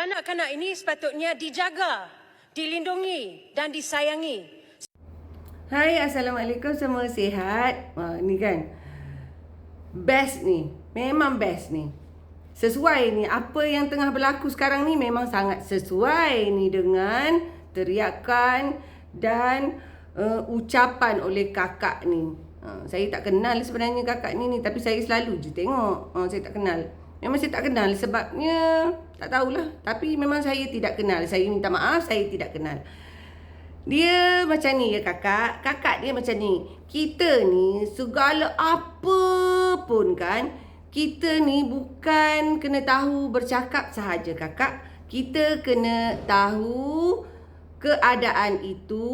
Kanak-kanak ini sepatutnya dijaga, dilindungi dan disayangi. Hai, Assalamualaikum, semua sihat? Ni kan best ni, memang best ni. Sesuai ni, apa yang tengah berlaku sekarang ni memang sangat sesuai ni dengan teriakan dan ucapan oleh kakak ni. Saya tak kenal sebenarnya kakak ni, tapi saya selalu je tengok. Saya tak kenal. Memang saya tak kenal, sebabnya tak tahulah. Tapi memang saya tidak kenal. Saya minta maaf, saya tidak kenal. Dia macam ni ya kakak. Kakak dia macam ni. Kita ni segala apa pun kan, kita ni bukan kena tahu bercakap sahaja kakak. Kita kena tahu keadaan itu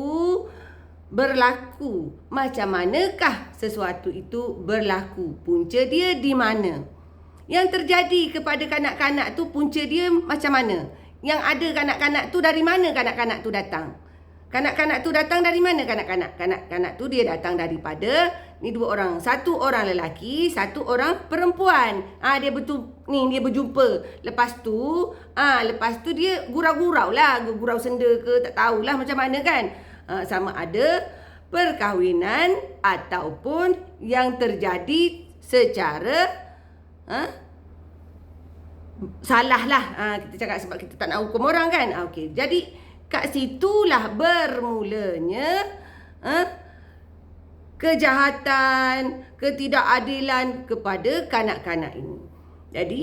berlaku. Macam manakah sesuatu itu berlaku? Punca dia di mana? Yang terjadi kepada kanak-kanak tu punca dia macam mana? Yang ada kanak-kanak tu, dari mana kanak-kanak tu datang? Kanak-kanak tu datang dari mana kanak-kanak? Kanak-kanak tu dia datang daripada ni dua orang. Satu orang lelaki, satu orang perempuan. Dia dia berjumpa. Lepas tu dia gurau-gurau lah, gurau senda ke, tak tahulah macam mana kan. Sama ada perkahwinan ataupun yang terjadi secara salah lah. Kita cakap sebab kita tak nak hukum orang kan. Okey, jadi kat situlah bermulanya kejahatan, ketidakadilan kepada kanak-kanak ini. Jadi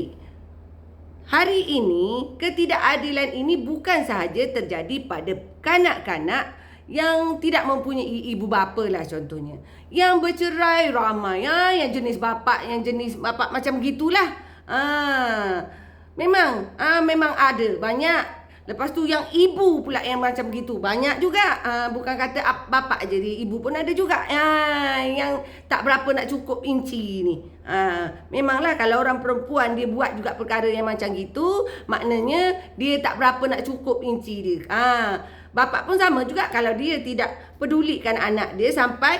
hari ini ketidakadilan ini bukan sahaja terjadi pada kanak-kanak yang tidak mempunyai ibu bapa lah contohnya. Yang bercerai ramai, yang jenis bapa macam gitulah. Memang ada banyak. Lepas tu yang ibu pula yang macam gitu banyak juga. Bukan kata bapa je, ibu pun ada juga. Yang tak berapa nak cukup inci ni. Memanglah kalau orang perempuan dia buat juga perkara yang macam gitu, maknanya dia tak berapa nak cukup inci dia. Bapa pun sama juga, kalau dia tidak pedulikan anak dia sampai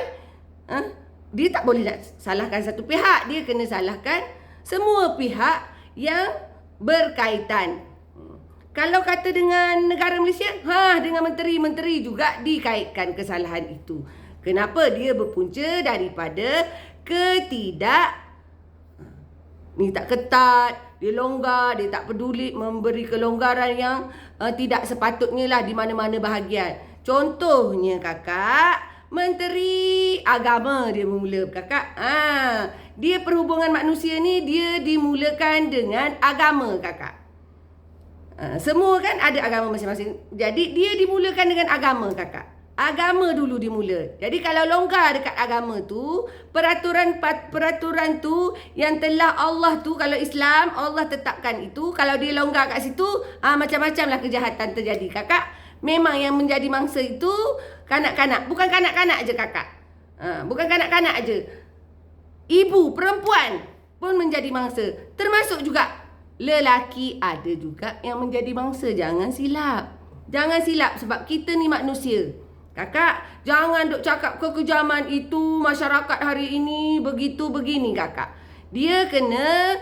dia tak boleh nak salahkan satu pihak, dia kena salahkan semua pihak yang berkaitan. Kalau kata dengan negara Malaysia, dengan menteri-menteri juga dikaitkan kesalahan itu. Kenapa? Dia berpunca daripada tak ketat, dia longgar, dia tak peduli memberi kelonggaran yang tidak sepatutnya lah di mana-mana bahagian. Contohnya kakak, Menteri Agama dia mula kakak. Dia perhubungan manusia ni dia dimulakan dengan agama kakak. Semua kan ada agama masing-masing. Jadi dia dimulakan dengan agama kakak. Agama dulu dimula. Jadi kalau longgar dekat agama tu, peraturan tu yang telah Allah tu, kalau Islam Allah tetapkan itu, kalau dia longgar kat situ, macam-macamlah kejahatan terjadi kakak. Memang yang menjadi mangsa itu kanak-kanak. Bukan kanak-kanak je kakak. Bukan kanak-kanak je. Ibu, perempuan pun menjadi mangsa. Termasuk juga lelaki ada juga yang menjadi mangsa. Jangan silap. Jangan silap sebab kita ni manusia. Kakak, jangan duk cakap kekejaman itu masyarakat hari ini begitu begini kakak. Dia kena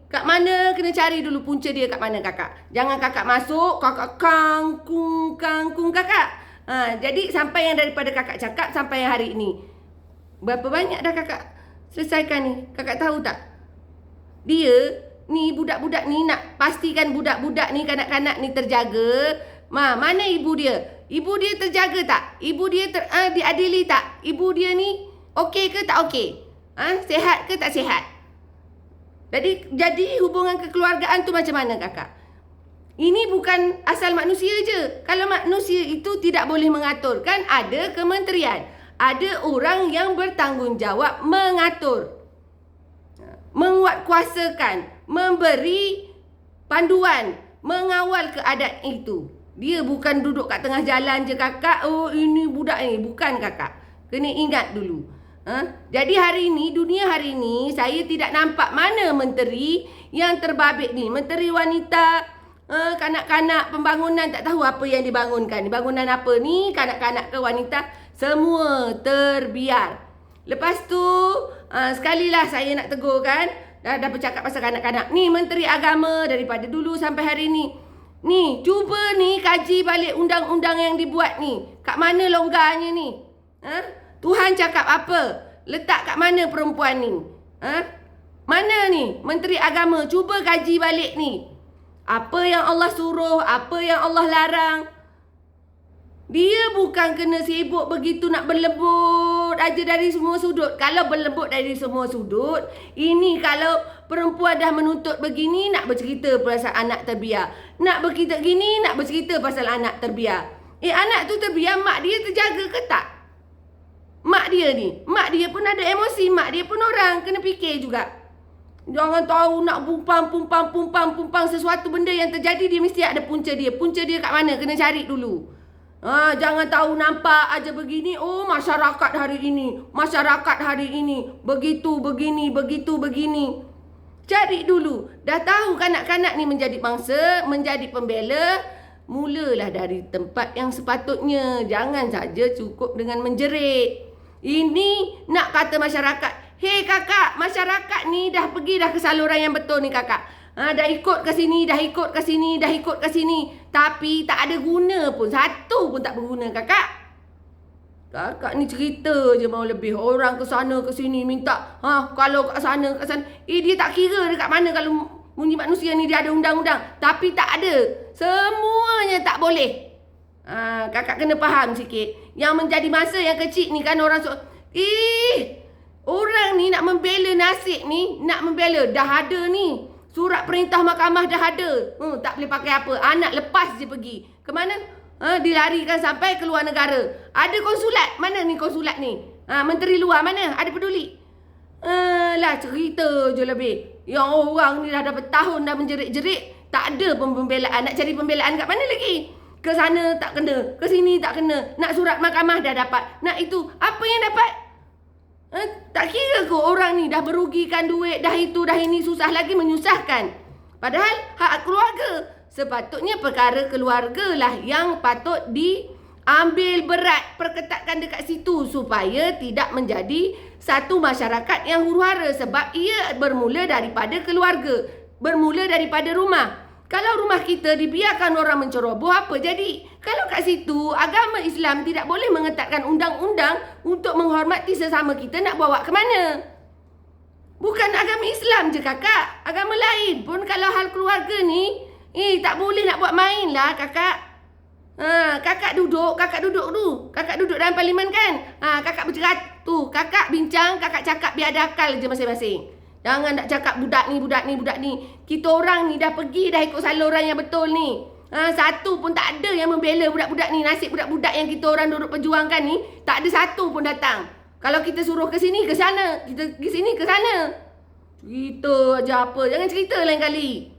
kat mana kena cari dulu punca dia kat mana kakak. Jangan kakak masuk kakak kangkung kakak. Jadi sampai yang daripada kakak cakap sampai yang hari ini, berapa banyak dah kakak selesaikan ni? Kakak tahu tak? Dia ni budak-budak ni nak pastikan budak-budak ni, kanak-kanak ni terjaga. Mana ibu dia? Ibu dia terjaga tak? Ibu dia diadili tak? Ibu dia ni okey ke tak okey? Sihat ke tak sihat? Jadi hubungan kekeluargaan tu macam mana kakak? Ini bukan asal manusia je. Kalau manusia itu tidak boleh mengatur, kan ada kementerian. Ada orang yang bertanggungjawab mengatur, menguatkuasakan, memberi panduan, mengawal keadaan itu. Dia bukan duduk kat tengah jalan je kakak. Ini budak ni. Bukan kakak. Kena ingat dulu. Jadi dunia hari ini, saya tidak nampak mana menteri yang terbabit ni. Menteri wanita, kanak-kanak, pembangunan, tak tahu apa yang dibangunkan. Bangunan apa ni, kanak-kanak ke wanita, semua terbiar. Lepas tu, sekalilah saya nak tegur kan, dah bercakap pasal kanak-kanak. Ni Menteri Agama daripada dulu sampai hari ni. Ni, cuba ni kaji balik undang-undang yang dibuat ni. Kat mana longgarnya ni? Tuhan cakap apa? Letak kat mana perempuan ni? Mana ni Menteri Agama? Cuba kaji balik ni. Apa yang Allah suruh, apa yang Allah larang. Dia bukan kena sibuk begitu nak berlebut aja dari semua sudut. Kalau berlebut dari semua sudut, ini kalau perempuan dah menuntut begini, nak bercerita pasal anak terbiar. Nak bercerita gini, nak bercerita pasal anak terbiar. Anak tu terbiar, mak dia terjaga ke tak? Mak dia ni, mak dia pun ada emosi, mak dia pun orang, kena fikir juga. Jangan tahu nak pumpang sesuatu benda yang terjadi, dia mesti ada punca dia. Punca dia kat mana? Kena cari dulu. Jangan tahu nampak aja begini. Oh, masyarakat hari ini. Masyarakat hari ini. Begitu, begini, begitu, begini. Cari dulu. Dah tahu kanak-kanak ni menjadi bangsa, menjadi pembela. Mulalah dari tempat yang sepatutnya. Jangan saja cukup dengan menjerit. Ini nak kata masyarakat. Hei kakak, masyarakat ni dah pergi dah ke saluran yang betul ni kakak. Dah ikut ke sini, dah ikut ke sini, dah ikut ke sini. Tapi tak ada guna pun. Satu pun tak berguna kakak. Kakak ni cerita je mau lebih. Orang ke sana ke sini minta. Kalau kat sana kat sana. Dia tak kira dekat mana kalau bunyi manusia ni dia ada undang-undang. Tapi tak ada. Semuanya tak boleh. Kakak kena faham sikit. Yang menjadi masa yang kecil ni kan orang orang ni nak membela nasib ni. Nak membela. Dah ada ni. Surat perintah mahkamah dah ada. Tak boleh pakai apa. Anak lepas je pergi. Ke mana? Dilarikan sampai ke luar negara. Ada konsulat. Mana ni konsulat ni? Menteri luar mana? Ada peduli? Lah cerita je lebih. Yang orang ni dah dapat tahun dah menjerit-jerit. Tak ada pun pembelaan. Nak cari pembelaan kat mana lagi? Ke sana tak kena. Ke sini tak kena. Nak surat mahkamah dah dapat. Nak itu. Apa yang dapat? Tak kira ke orang ni dah merugikan duit, dah itu, dah ini, susah lagi menyusahkan. Padahal hak keluarga. Sepatutnya perkara keluarga lah yang patut diambil berat, perketatkan dekat situ supaya tidak menjadi satu masyarakat yang huru-hara. Sebab ia bermula daripada keluarga, bermula daripada rumah. Kalau rumah kita dibiarkan orang menceroboh, apa jadi? Kalau kat situ agama Islam tidak boleh mengetatkan undang-undang untuk menghormati sesama kita, nak bawa ke mana? Bukan agama Islam je kakak. Agama lain pun kalau hal keluarga ni, tak boleh nak buat main lah kakak. Kakak duduk dulu. Kakak duduk dalam parlimen kan? Kakak bercerat tu. Kakak bincang, kakak cakap biar ada akal je masing-masing. Jangan nak cakap budak ni. Kita orang ni dah pergi dah ikut saluran yang betul ni. Satu pun tak ada yang membela budak-budak ni. Nasib budak-budak yang kita orang duduk perjuangkan ni, tak ada satu pun datang. Kalau kita suruh ke sini, ke sana. Kita ke sini, ke sana. Cerita aja apa. Jangan cerita lain kali.